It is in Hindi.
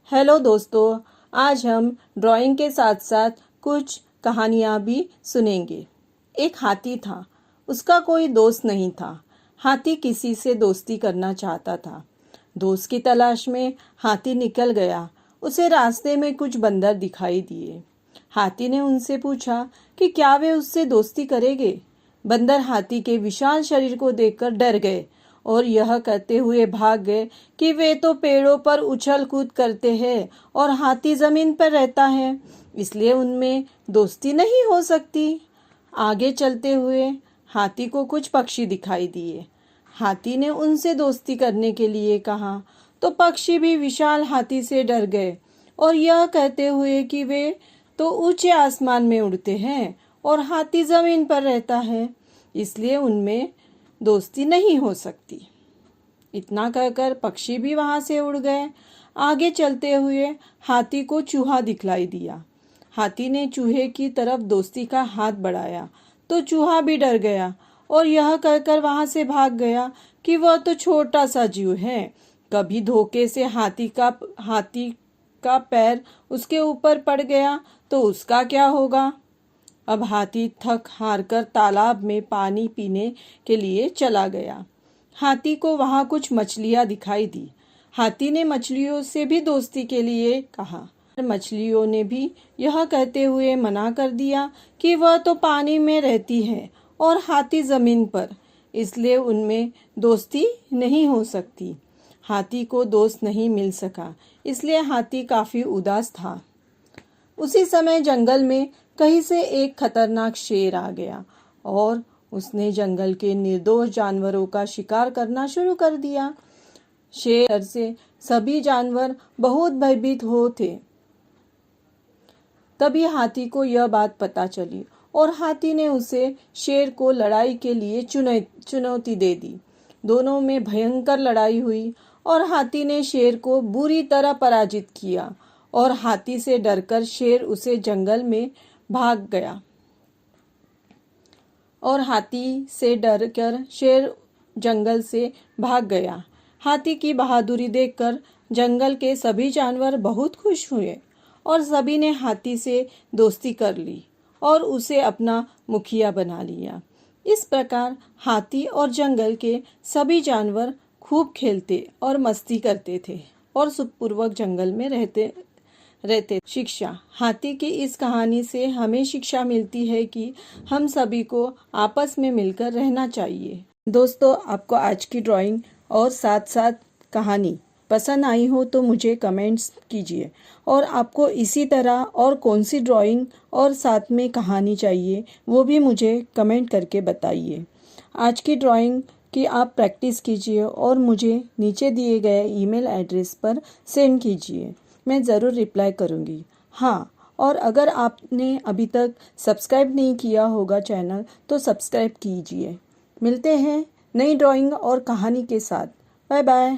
हेलो दोस्तों, आज हम ड्राइंग के साथ साथ कुछ कहानियाँ भी सुनेंगे। एक हाथी था, उसका कोई दोस्त नहीं था। हाथी किसी से दोस्ती करना चाहता था। दोस्त की तलाश में हाथी निकल गया। उसे रास्ते में कुछ बंदर दिखाई दिए। हाथी ने उनसे पूछा कि क्या वे उससे दोस्ती करेंगे। बंदर हाथी के विशाल शरीर को देखकर डर गए और यह कहते हुए भाग गए कि वे तो पेड़ों पर उछल कूद करते हैं और हाथी जमीन पर रहता है, इसलिए उनमें दोस्ती नहीं हो सकती। आगे चलते हुए हाथी को कुछ पक्षी दिखाई दिए। हाथी ने उनसे दोस्ती करने के लिए कहा तो पक्षी भी विशाल हाथी से डर गए और यह कहते हुए कि वे तो ऊंचे आसमान में उड़ते हैं और हाथी जमीन पर रहता है, इसलिए उनमें दोस्ती नहीं हो सकती। इतना कहकर पक्षी भी वहां से उड़ गए। आगे चलते हुए हाथी को चूहा दिखलाई दिया। हाथी ने चूहे की तरफ दोस्ती का हाथ बढ़ाया तो चूहा भी डर गया और यह कहकर वहां से भाग गया कि वह तो छोटा सा जीव है। कभी धोखे से हाथी का पैर उसके ऊपर पड़ गया तो उसका क्या होगा। अब हाथी थक हार कर तालाब में पानी पीने के लिए चला गया। हाथी को वहां कुछ मछलियां दिखाई दी। हाथी ने मछलियों से भी दोस्ती के लिए कहा। मछलियों ने भी यह कहते हुए मना कर दिया कि वह तो पानी में रहती है और हाथी जमीन पर, इसलिए उनमें दोस्ती नहीं हो सकती। हाथी को दोस्त नहीं मिल सका, इसलिए हाथी काफी उदास था। उसी समय जंगल में कहीं से एक खतरनाक शेर आ गया और उसने जंगल के निर्दोष जानवरों का शिकार करना शुरू कर दिया। शेर से सभी जानवर बहुत भयभीत हो थे। तभी हाथी को यह बात पता चली और हाथी ने उसे शेर को लड़ाई के लिए चुनौती दे दी। दोनों में भयंकर लड़ाई हुई और हाथी ने शेर को बुरी तरह पराजित किया और हाथी से डरकर शेर उसे जंगल में भाग गया और हाथी से डरकर शेर जंगल से भाग गया। हाथी की बहादुरी देखकर जंगल के सभी जानवर बहुत खुश हुए और सभी ने हाथी से दोस्ती कर ली और उसे अपना मुखिया बना लिया। इस प्रकार हाथी और जंगल के सभी जानवर खूब खेलते और मस्ती करते थे और सुखपूर्वक जंगल में रहते। शिक्षा। हाथी की इस कहानी से हमें शिक्षा मिलती है कि हम सभी को आपस में मिलकर रहना चाहिए। दोस्तों, आपको आज की ड्राइंग और साथ साथ कहानी पसंद आई हो तो मुझे कमेंट्स कीजिए और आपको इसी तरह और कौन सी ड्राइंग और साथ में कहानी चाहिए वो भी मुझे कमेंट करके बताइए। आज की ड्राइंग की आप प्रैक्टिस कीजिए और मुझे नीचे दिए गए ईमेल एड्रेस पर सेंड कीजिए, मैं ज़रूर रिप्लाई करूँगी। हाँ, और अगर आपने अभी तक सब्सक्राइब नहीं किया होगा चैनल तो सब्सक्राइब कीजिए। मिलते हैं नई ड्राइंग और कहानी के साथ। Bye bye.